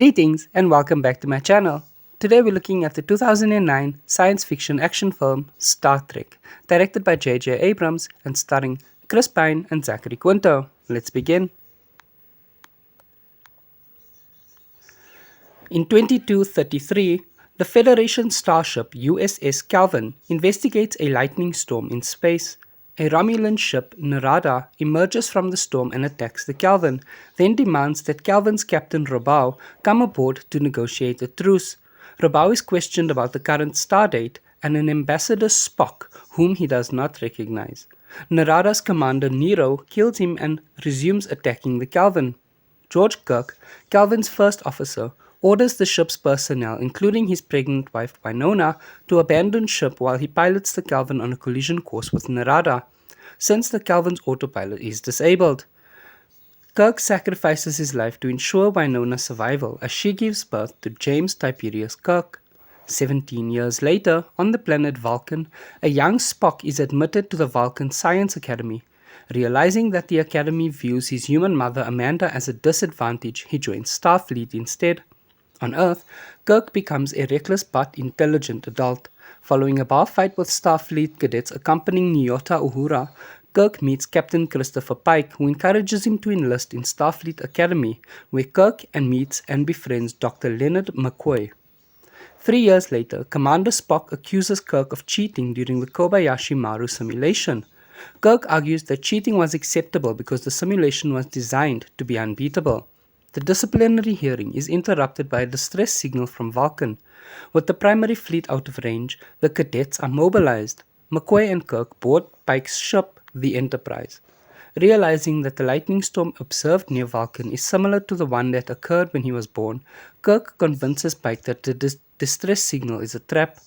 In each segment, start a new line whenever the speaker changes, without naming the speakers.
Greetings and welcome back to my channel. Today we're looking at the 2009 science fiction action film Star Trek, directed by J.J. Abrams and starring Chris Pine and Zachary Quinto. Let's begin. In 2233, the Federation starship USS Calvin investigates a lightning storm in space. A Romulan ship, Narada, emerges from the storm and attacks the Calvin, then demands that Calvin's captain Robau come aboard to negotiate a truce. Robau is questioned about the current stardate and an ambassador Spock, whom he does not recognize. Narada's commander Nero kills him and resumes attacking the Calvin. George Kirk, Calvin's first officer, orders the ship's personnel, including his pregnant wife Winona, to abandon ship while he pilots the Calvin on a collision course with Narada, since the Calvin's autopilot is disabled. Kirk sacrifices his life to ensure Winona's survival as she gives birth to James Tiberius Kirk. 17 years later, on the planet Vulcan, a young Spock is admitted to the Vulcan Science Academy. Realizing that the Academy views his human mother Amanda as a disadvantage, he joins Starfleet instead. On Earth, Kirk becomes a reckless but intelligent adult. Following a bar fight with Starfleet cadets accompanying Nyota Uhura, Kirk meets Captain Christopher Pike, who encourages him to enlist in Starfleet Academy, where Kirk meets and befriends Dr. Leonard Nimoy. 3 years later, Commander Spock accuses Kirk of cheating during the Kobayashi Maru simulation. Kirk argues that cheating was acceptable because the simulation was designed to be unbeatable. The disciplinary hearing is interrupted by a distress signal from Vulcan. With the primary fleet out of range, the cadets are mobilized. McCoy and Kirk board Pike's ship, the Enterprise. Realizing that the lightning storm observed near Vulcan is similar to the one that occurred when he was born, Kirk convinces Pike that the distress signal is a trap.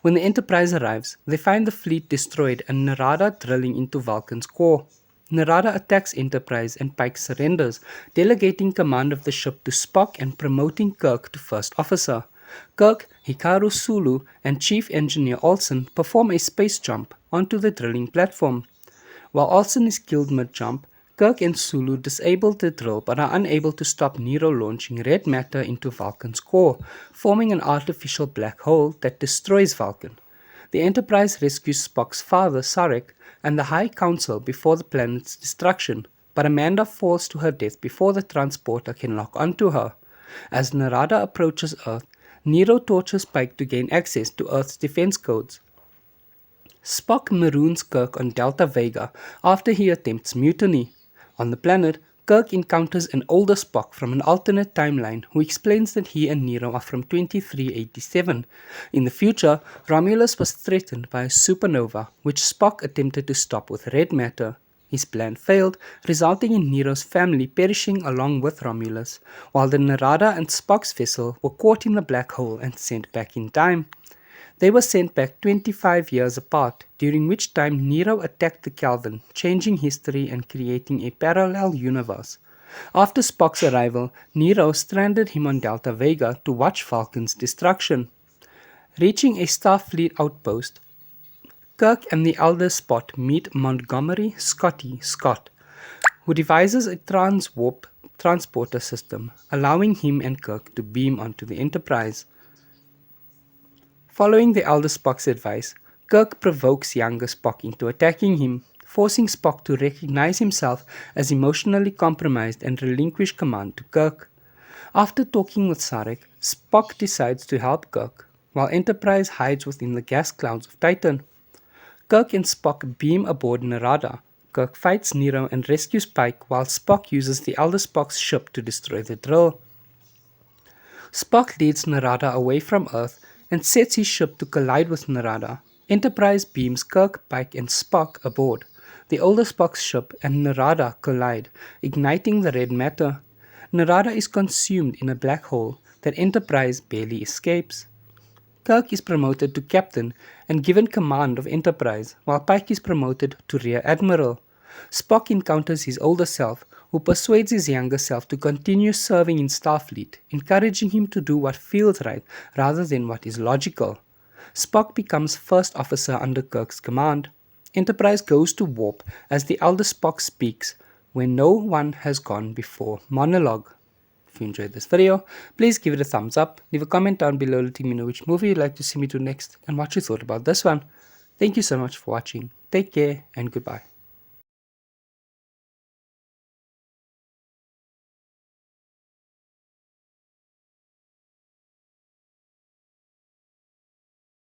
When the Enterprise arrives, they find the fleet destroyed and Narada drilling into Vulcan's core. Narada attacks Enterprise and Pike surrenders, delegating command of the ship to Spock and promoting Kirk to first officer. Kirk, Hikaru Sulu, and Chief Engineer Olsen perform a space jump onto the drilling platform. While Olsen is killed mid-jump, Kirk and Sulu disable the drill but are unable to stop Nero launching red matter into Vulcan's core, forming an artificial black hole that destroys Vulcan. The Enterprise rescues Spock's father, Sarek, and the High Council before the planet's destruction, but Amanda falls to her death before the transporter can lock onto her. As Narada approaches Earth, Nero tortures Pike to gain access to Earth's defense codes. Spock maroons Kirk on Delta Vega after he attempts mutiny. On the planet, Kirk encounters an older Spock from an alternate timeline who explains that he and Nero are from 2387. In the future, Romulus was threatened by a supernova, which Spock attempted to stop with red matter. His plan failed, resulting in Nero's family perishing along with Romulus, while the Narada and Spock's vessel were caught in the black hole and sent back in time. They were sent back 25 years apart, during which time Nero attacked the Calvin, changing history and creating a parallel universe. After Spock's arrival, Nero stranded him on Delta Vega to watch Vulcan's destruction. Reaching a Starfleet outpost, Kirk and the elder Spock meet Montgomery Scotty Scott, who devises a transwarp transporter system, allowing him and Kirk to beam onto the Enterprise. Following the elder Spock's advice, Kirk provokes younger Spock into attacking him, forcing Spock to recognize himself as emotionally compromised and relinquish command to Kirk. After talking with Sarek, Spock decides to help Kirk, while Enterprise hides within the gas clouds of Titan. Kirk and Spock beam aboard Narada. Kirk fights Nero and rescues Pike, while Spock uses the elder Spock's ship to destroy the drill. Spock leads Narada away from Earth and sets his ship to collide with Narada. Enterprise beams Kirk, Pike, and Spock aboard. The older Spock's ship and Narada collide, igniting the red matter. Narada is consumed in a black hole that Enterprise barely escapes. Kirk is promoted to captain and given command of Enterprise, while Pike is promoted to rear admiral. Spock encounters his older self, who persuades his younger self to continue serving in Starfleet, encouraging him to do what feels right rather than what is logical. Spock becomes first officer under Kirk's command. Enterprise goes to warp as the elder Spock speaks, "Where no one has gone before" monologue. If you enjoyed this video, please give it a thumbs up, leave a comment down below letting me know which movie you'd like to see me do next and what you thought about this one. Thank you so much for watching. Take care and goodbye.